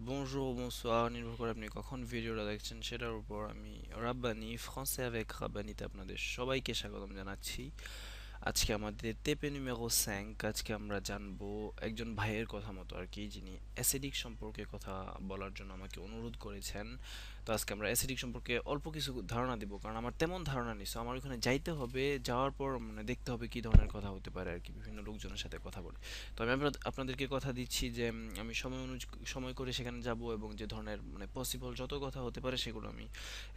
bonjour, bonsoir, নির্ভর করে আপনি কখন ভিডিওটা দেখছেন সেটার উপর। আমি রাব্বানি ফ্রান্সে avec রাব্বানিতে আপনাদের সবাইকে স্বাগতম জানাচ্ছি। আজকে আমাদের টেপে নিমেরো 5। আজকে আমরা জানবো একজন ভাইয়ের কথা মতো আর কি, যিনি অ্যাসিডিক সম্পর্কে কথা বলার জন্য আমাকে অনুরোধ করেছেন। তো আজকে আমরা অ্যাসিডিক সম্পর্কে অল্প কিছু ধারণা দিব, কারণ আমার তেমন ধারণা নেই। সো আমার ওখানে যাইতে হবে, যাওয়ার পর মানে দেখতে হবে কি ধরনের কথা হতে পারে আর কি, বিভিন্ন লোকজনের সাথে কথা বলে। তো আমি আপনাদেরকে কথা দিচ্ছি যে আমি সময় করে সেখানে যাব এবং যে ধরনের মানে পসিবল যত কথা হতে পারে সেগুলো আমি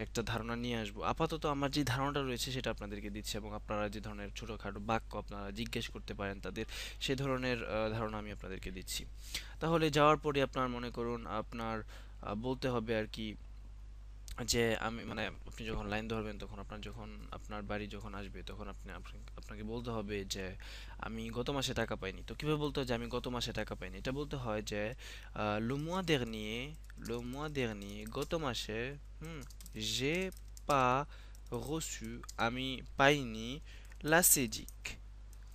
একটা ধারণা নিয়ে আসবো। আপাতত আমার যে ধারণাটা রয়েছে সেটা আপনাদেরকে দিচ্ছি, এবং আপনারা যে ধরনের ছোটোখাটো বাক্য আপনারা জিজ্ঞেস করতে পারেন তাদের, সে ধরনের ধারণা আমি আপনাদেরকে দিচ্ছি। তাহলে যাওয়ার পরে আপনার মনে করুন আপনার বলতে হবে আর কি, যে আমি মানে আপনি যখন লাইন ধরবেন তখন আপনার যখন আপনার বাড়ি যখন আসবে তখন আপনাকে বলতে হবে যে আমি গত মাসে টাকা পাইনি। তো কিভাবে বলতে হয় যে আমি গত মাসে টাকা পাইনি? এটা বলতে হয় যে le mois dernier গত মাসে হুম j'ai pas reçu, আমি পাইনি la CEDIC।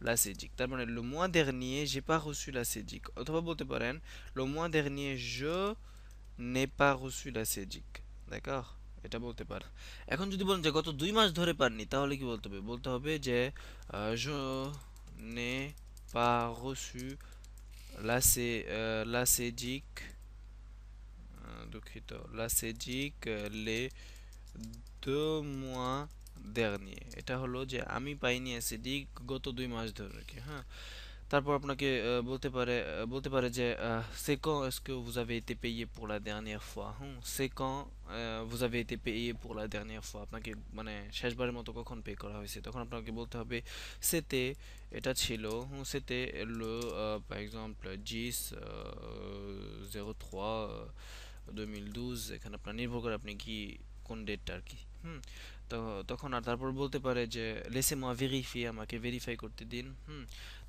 la CEDIC তার মানে le mois dernier j'ai pas reçu la CEDIC, অথবা বলতে পারেন le mois dernier je n'ai pas reçu la CEDIC। d'accord, এটা বলতে পার। এখন যদি বলেন যে গত 2 মাস ধরে পাননি, তাহলে কি বলতে হবে? বলতে হবে যে je n'ai pas reçu la CEDIC, দুঃখিত, la CEDIC les 2 mois dernier। এটা হলো যে আমি পাইনি অ্যাসিডিক গত 2 মাস ধরে আর কি। হ্যাঁ, তারপর আপনাকে বলতে পারে যে c'est quand est-ce que vous avez été payé pour la dernière fois? c'est quand vous avez été payé pour la dernière fois? আপনাকে মানে শেষবারের মতো কখন পে করা হয়েছে, তখন আপনাকে বলতে হবে c'était, এটা ছিল c'était le par exemple 10 03 2012। এখানে আপনার নির্ভর করে আপনি কি কোন ডেটটা আর কি। হুম, তো তখন আর তারপর বলতে পারে যে laissez moi vérifier, আমাকে ভেরিফাই করতে দিন।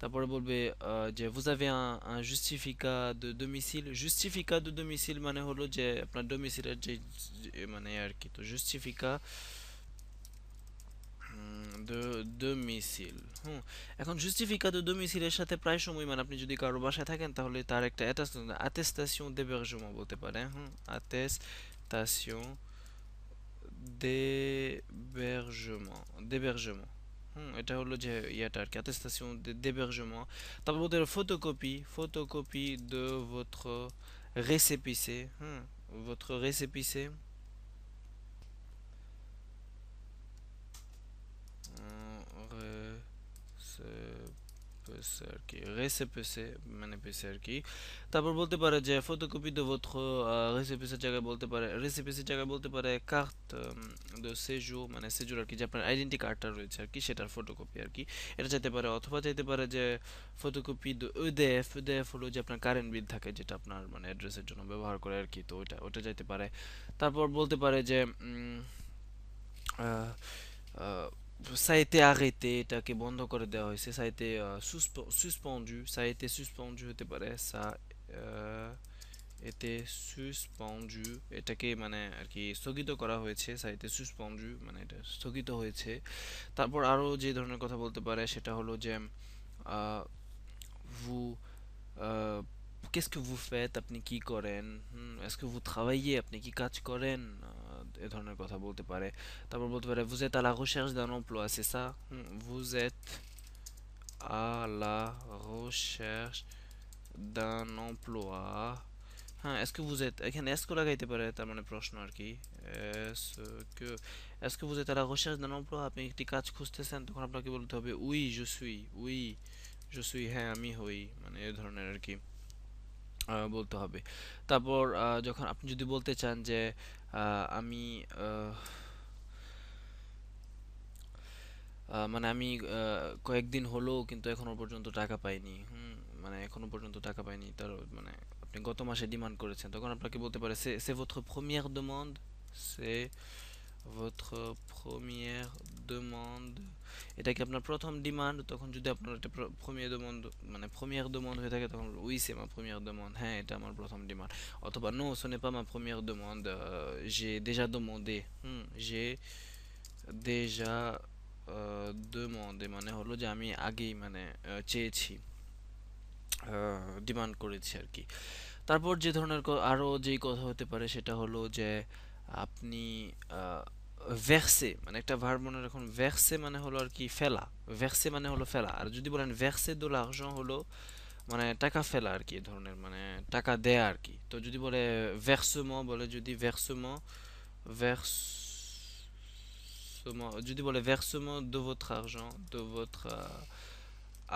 তারপরে বলবে যে vous avez un justificat de domicile। justificat de domicile মানে হলো যে আপনার ডোমিসিলের মানে আর কি। তো justificat de domicile। এখন justificat de domicile এর সাথে প্রায় সময় মানে আপনি যদি কারো বাসায় থাকেন তাহলে তার একটা attestation d'hébergement বলতে পারে। attestation d'hébergement। এটা হলো যে ইয়াটা আর কি, attestation d'hébergement। তারপর বলতে হবে photocopie de votre récépissé। votre récépissé, récépissé আর কি, récépissé মানে পেছে আর কি। তারপর বলতে পারে যে ফটোকপি de votre récépissé জায়গায় বলতে পারে, récépissé জায়গায় বলতে পারে carte de séjour, মানে séjour আর কি, যে আপনার আইডেন্টি কার্ডটা রয়েছে আর কি সেটার ফটোকপি আর কি। এটা চাইতে পারে, অথবা চাইতে পারে যে ফটোকপি de EDF। EDF হলো যে আপনার কারেন্ট বিল থাকে, যেটা আপনার মানে অ্যাড্রেসের জন্য ব্যবহার করে আর কি। তো ওটা চাইতে পারে। তারপর বলতে পারে যে আহ, আহ, ça a été arrêté, এটাকে বন্ধ করে দেওয়া হয়েছে। ça a été suspendu, ça a été suspendu হতে পারে। ça été suspendu, এটাকে মানে আর কি স্থগিত করা হয়েছে। ça a été suspendu মানে এটা স্থগিত হয়েছে। তারপর আরো যে ধরনের কথা বলতে পারে সেটা হলো যে আহ, vous আহ, qu'est-ce que vous faites, আপনি কি করেন? est-ce que vous travaillez, আপনি কি কাজ করেন? এ ধরনের কথা বলতে পারে। তারপর বলতে পারে vous êtes à la recherche d'un emploi, c'est ça? vous êtes à la recherche d'un emploi। হ্যাঁ, est-ce que vous êtes, এখানে est-ce que লাগাইতে পারে, তার মানে প্রশ্ন আর কি। est-ce que est-ce que vous êtes à la recherche d'un emploi, আপনি একটি কাজ খুঁজতেছেন? তখন আপনাকে বলতে হবে oui je suis, oui je suis, হ্যাঁ আমি হই, মানে এই ধরনের আর কি বলতে হবে। তারপর যখন আপনি যদি বলতে চান যে আমি মানে আমি কয়েকদিন হলো কিন্তু এখনো পর্যন্ত টাকা পাইনি। মানে এখনো পর্যন্ত টাকা পাইনি, তার মানে আপনি গত মাসে ডিমান্ড করেছেন, তখন আপনাকে বলতে পারে c'est votre première demande, c'est votre première demande। এটা কি আপনার প্রথম ডিমান্ড? তখন যদি আপনার এটা première demande মানে première demande হয়ে থাকে, তখন oui c'est ma première demande, হ্যাঁ এটা আমার প্রথম ডিমান্ড। অথবা non ce n'est pas ma première demande, j'ai déjà demandé। j'ai déjà demandé মানে হলো যে আমি আগেই মানে চেয়েছি, ডিমান্ড করেছি আর কি। তারপর যে ধরনের আরো যেই কথা হতে পারে সেটা হলো যে আপনি ভের্সে মানে একটা ভার্ব মনে রাখুন, ভের্সে মানে হলো আর কি ফেলা, ভের্সে মানে হলো ফেলা। আর যদি বলেন ভের্সে দো l'argent হলো মানে টাকা ফেলা আর কি, এ ধরনের মানে টাকা দেয়া আর কি। তো যদি বলে versement, বলে যদি versement, versement যদি বলে versement de votre argent, de votre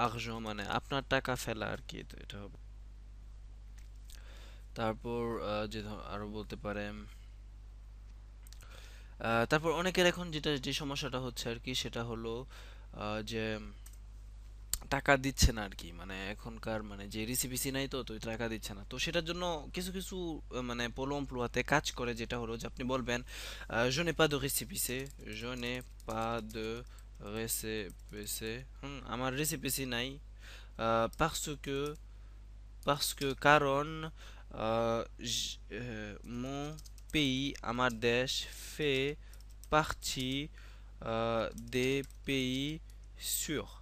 argent মানে আপনার টাকা ফেলা আর কি, তো এটা হবে। তারপর আরো বলতে পারে তারপর অনেকের এখন যে সমস্যাটা হচ্ছে আর কি সেটা হলো যে টাকা দিচ্ছে না আর কি, মানে এখনকার মানে যে রিসিপিসি নাই, তো তো টাকা দিচ্ছে না। তো সেটার জন্য কিছু কিছু মানে পোলো এমপ্লুয়াতে কাজ করে, যেটা হলো যে আপনি বলবেন je n'ai pas de récépissé, je n'ai pas de récépissé, আমার রেসিপিসি নাই, parce que কারণ mon pays আমার দেশ fait partie des pays sûrs।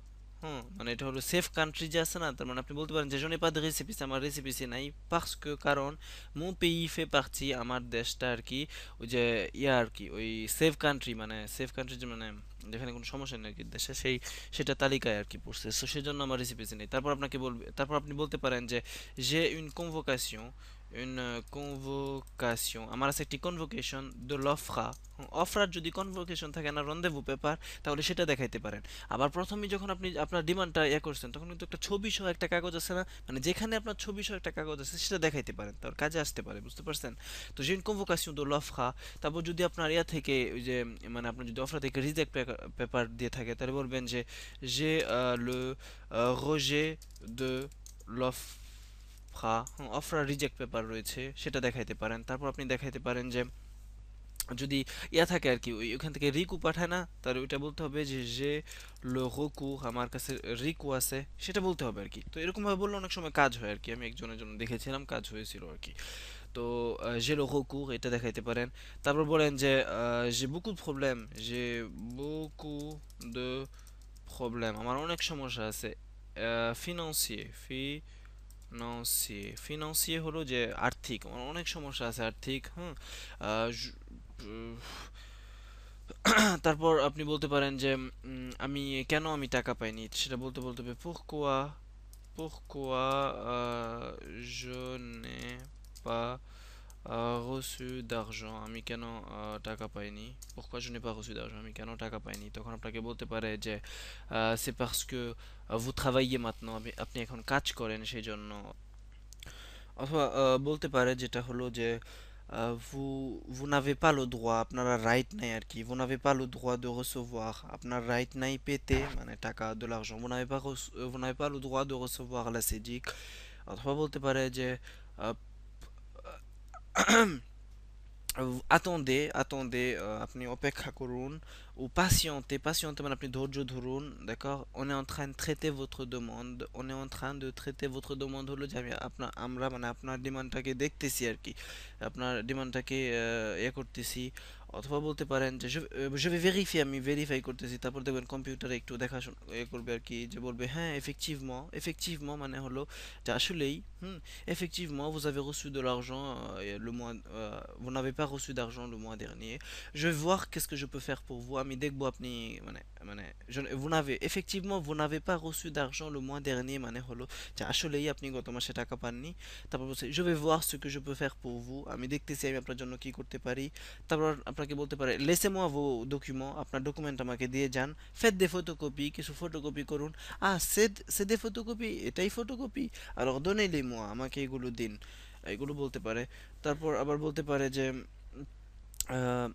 মানে এটা হলো সেফ কান্ট্রি যে আছে না, তার মানে আপনি বলতে পারেন যে জনে পা de récépissé, আমার রেসিপিসি নাই, parce que কারণ mon pays fait partie আমার দেশটা আর কি ওই যে ইয়া আর কি ওই সেফ কান্ট্রি, মানে সেফ কান্ট্রি যে মানে যেখানে কোনো সমস্যা নেই আর কি দেশে, সেই সেটা তালিকায় আর কি পড়ছে, সো সেজন্য আমার রেসিপিসি নেই। তারপর আপনাকে বলবে, তারপর আপনি বলতে পারেন যে j'ai une convocation, আমার আছে একটি কনভোকেশন de l'OFRA। অফরার যদি কনভোকেশন থাকে না, রন্দেভু পেপার, তাহলে সেটা দেখাইতে পারেন। আবার প্রথমেই যখন আপনি আপনার ডিমান্ডটা ইয়ে করছেন, তখন কিন্তু একটা ছবি সহ একটা কাগজ আছে না, মানে যেখানে আপনার ছবি সহ একটা কাগজ আছে সেটা দেখাইতে পারেন, তার কাজে আসতে পারে, বুঝতে পারছেন? তো j'ai une convocation de l'OFRA। তারপর যদি আপনার ইয়া থেকে ওই যে মানে আপনার যদি অফরা থেকে রিজেক্ট পেপার দিয়ে থাকে, তাহলে বলবেন যে j'ai le rejet de l'OFRA। OFRA reject paper রয়েছে, সেটা দেখাইতে পারেন। তারপর আপনি দেখাইতে পারেন যে যদি ইয়া থাকে আর কি ওইখান থেকে রিকু পাঠায় না, তাহলে ওইটা বলতে হবে যে লো রকু, আমার কাছে রিকু আছে, সেটা বলতে হবে আর কি। তো এরকম ভাবে বললে অনেক সময় কাজ হয় আর কি, আমি একজনের জন্য দেখেছিলাম, কাজ হয়েছিল আর কি। তো যে লো রকু এটা দেখাইতে পারেন। তারপর বলেন যে যে beaucoup de problème, j'ai beaucoup de problème, আমার অনেক সমস্যা আছে ফিনান্সিয়ে, ফিনান্সিয়ে হলো যে আর্থিক, আমার অনেক সমস্যা আছে আর্থিক। আহ, জ- উম, তারপর আপনি বলতে পারেন যে আমি কেন আমি টাকা পাইনি, সেটা বলতে বলতে হবে pourquoi je n'ai pas reçu d'argent, আমি কেন টাকা পাইনি, pourquoi je n'ai pas reçu d'argent, আমি কেন টাকা পাইনি। তখন আপনাকে বলতে পারে যে c'est parce que vous travaillez maintenant, আপনি এখন কাজ করেন সেই জন্য। অথবা বলতে পারে যেটা হলো যে vous n'avez pas le droit, আপনারা রাইট নাই আর কি, vous n'avez pas le droit de recevoir, আপনার রাইট নাই পেতে মানে টাকা, de l'argent, vous n'avez pas le droit de recevoir la CEDIC। অথবা বলতে পারে যে আহ, attendez, attendez, আপনি অপেক্ষা করুন, ou patientez, patientez মানে আপনি ধৈর্য ধরুন, d'accord, on est en train de traiter votre demande, on est en train de traiter votre demande হলো যে আমরা মানে আপনার ডিমান্ডটাকে দেখতেছি আর কি, আপনার ডিমান্ডটাকে ইয়ে করতেছি। অথবা বলতে পারেন যে je vais vérifier, আমি ভেরিফাই করতেছি। তারপর দেখবেন কম্পিউটারে একটু দেখাশোনা ইয়ে করবে আর কি, যে বলবে হ্যাঁ effectivement মানে হলো যে আসলেই effectivement, vous avez reçu de l'argent vous n'avez pas reçu d'argent le mois dernier. Je vais voir qu'est-ce que je peux faire pour vous. আমি দেখবো আপনি মানে মানে vous n'avez effectivement vous n'avez pas reçu d'argent le mois dernier মানে হলো যে আসলেই আপনি গত মাসে টাকা পাননি। তারপর বলছে je vais voir ce que je peux faire pour vous, আমি দেখতেছি আমি আপনার জন্য কি করতে পারি। তারপর আপনাকে বলতে পারে laissez-moi vos documents, আপনার ডকুমেন্ট আমাকে দিয়ে যান। faites des photocopies, কিছু ফটোকপি করুন। c'est des photocopies, এটাই ফটোকপি, alors donnez-les-moi, আমাকে এগুলো দিন, এগুলো বলতে পারে। তারপর আবার বলতে পারে যে আহ,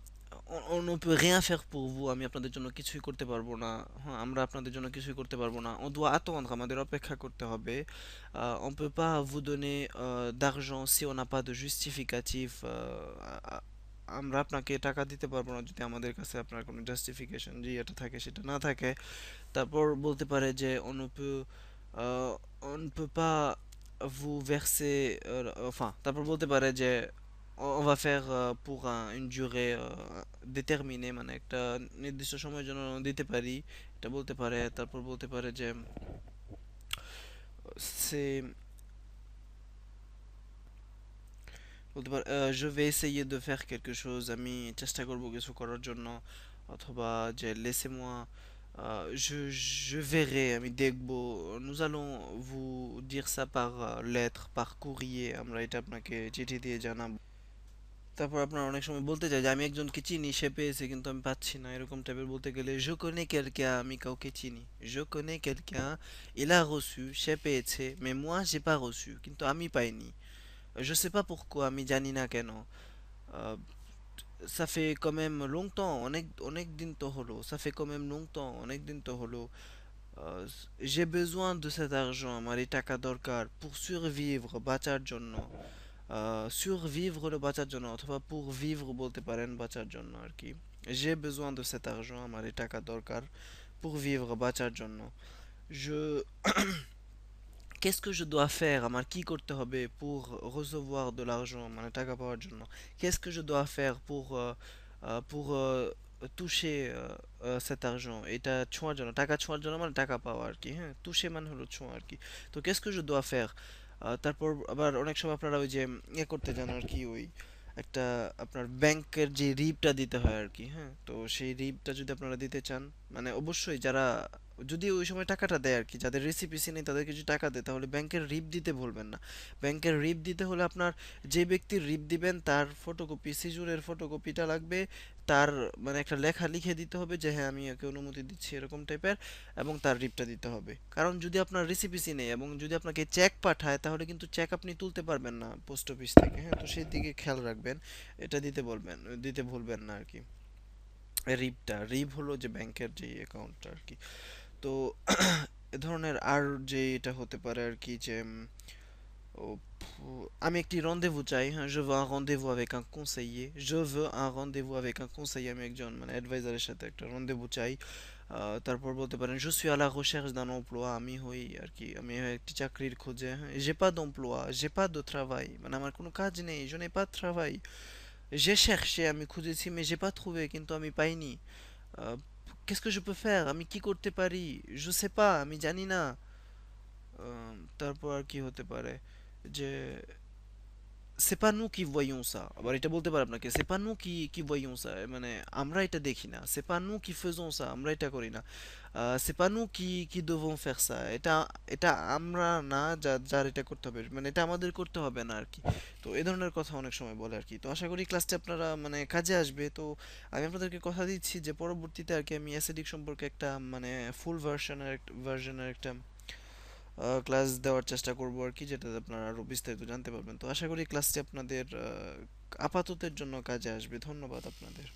on ne peut rien faire pour vous, আমি আপনাদের জন্য কিছুই করতে পারবো না। হ্যাঁ, আমরা আপনাদের জন্য কিছুই করতে পারবো না। on doit attendre, আমাদের অপেক্ষা করতে হবে। on peut pas vous donner d'argent si on n'a pas de justificatif, আমরা আপনাকে টাকা দিতে পারবো না যদি আমাদের কাছে আপনার কোনো জাস্টিফিকেশন যে এটা থাকে সেটা না থাকে। তারপর বলতে পারে যে on ne peut pas vous verser enfin তারপর বলতে পারে যে on va faire pour une durée déterminée, মানে একটা নির্দিষ্ট সময়ের জন্য দিতে পারি, এটা বলতে পারে। তারপর বলতে পারে যে c'est বলতে পার je vais essayer de faire quelque chose, আমি চেষ্টা করব কিছু করার জন্য, অথবা যে laissez-moi, je verrai, আমি দেখব, nous allons vous dire ça par lettre, par courrier, আমরা এটা আপনাকে চিঠি দিয়ে জানাবো। তারপর আপনার অনেক সময় বলতে চাই যে আমি একজনকে চিনি, সে পেয়েছে কিন্তু আমি পাচ্ছি না, এরকম টাইপের বলতে গেলে je connais quelqu'un, আমি কাউকে চিনি, je connais quelqu'un, il a reçu, সে পেয়েছে, mais moi j'ai pas reçu, কিন্তু আমি পাইনি, je sais pas pourquoi, আমি জানি না কেন। আহ, ça fait quand même longtemps, অনেক অনেক দিন তো হলো, ça fait quand même longtemps, অনেক দিন তো হলো। j'ai besoin de cet argent, আমার এই টাকা দরকার pour survivre, বাঁচার জন্য। survivre হলো বাঁচার জন্য, অথবা pour vivre বলতে পারেন, বাঁচার জন্য আর কি। j'ai besoin de cet argent, আমার এই টাকা দরকার pour vivre, বাঁচার জন্য। je qu'est-ce que je dois faire, আমার কি করতে হবে pour recevoir de l'argent, মানে টাকা পাওয়ার জন্য। qu'est-ce que je dois faire pour toucher cet argent, এটা ছোঁয়ার জন্য, টাকা ছোঁয়ার জন্য, মানে টাকা পাওয়া আর কি, হ্যাঁ, toucher মানে হলো ছোঁয়া আর কি। তো qu'est-ce que je dois faire, তারপর আবার অনেক সময় আপনারা ওই যে ইয়ে করতে যান আর কি, ওই একটা আপনার ব্যাংকের যে রিপটা দিতে হয় আর কি, হ্যাঁ, তো সেই রিপটা যদি আপনারা দিতে চান, মানে অবশ্যই যারা, যদি ওই সময় টাকাটা দেয় আর কি, যাদের রেসিপিসি নেই তাদেরকে যদি টাকা দেয়, তাহলে ব্যাংকের রিপ দিতে ভুলবেন না। ব্যাংকের রিপ দিতে হলে আপনার, যে ব্যক্তির রিপ দিবেন তার ফটোকপি, সিজুরের ফটোকপিটা লাগবে, তার মানে একটা লেখা লিখে দিতে হবে যে হ্যাঁ আমি একে অনুমতি দিচ্ছি, এরকম টাইপের, এবং তার রিপটা দিতে হবে। কারণ যদি আপনার রেসিপিসি নেই এবং যদি আপনাকে চেক পাঠায়, তাহলে কিন্তু চেক আপনি তুলতে পারবেন না পোস্ট অফিস থেকে, হ্যাঁ, তো সেই দিকে খেয়াল রাখবেন, এটা দিতে বলবেন, দিতে ভুলবেন না আর কি। রিপটা, রিপ হলো যে ব্যাংকের যে অ্যাকাউন্টটা আর কি। তো এ ধরনের আর যে এটা হতে পারে আর কি যে ও, আমি একটি রন্দেভু চাই, হ্যাঁ, je veux un rendez-vous avec un conseiller, je veux un rendez-vous avec un conseiller, আমি একজন মানে অ্যাডভাইজারের সাথে একটা রন্দেভু চাই। তারপর বলতে পারেন je suis à la recherche d'un emploi, আমি হই আর কি, আমি একটি চাকরির খোঁজে, হ্যাঁ, j'ai pas d'emploi, j'ai pas de travail, মানে আমার কোনো কাজ নেই, je n'ai pas de travail, j'ai cherché, আমি খুঁজেছি, mais j'ai pas trouvé, কিন্তু আমি পাইনি। আহ, qu'est-ce que je peux faire, আমি কি করতে পারি, je sais pas, আমি জানি না। তারপর আর কি হতে পারে যে c'est pas nous qui voyons ça, আবার এটা বলতে পারে আপনাকে c'est pas nous qui voyons ça, মানে আমরা এটা দেখি না, c'est pas nous qui faisons ça, আমরা এটা করি না। c'est pas nous qui devons faire ça, এটা এটা আমরা না, যার এটা করতে হবে, মানে এটা আমাদের করতে হবে না আর কি। তো এই ধরনের কথা অনেক সময় বলে আর কি। তো আশা করি ক্লাসটা আপনারা মানে কাজে আসবে। তো আমি আপনাদেরকে কথা দিচ্ছি যে পরবর্তীতে আর কি আমি অ্যাসিডিক সম্পর্কে একটা মানে ফুল ভার্সনের একটা ক্লাস দেওয়ার চেষ্টা করব আর কি, যেটাতে আপনারা আরো বিস্তারিত জানতে পারবেন। তো আশা করি ক্লাসটি আপনাদের আপাততের জন্য কাজে আসবে। ধন্যবাদ আপনাদের।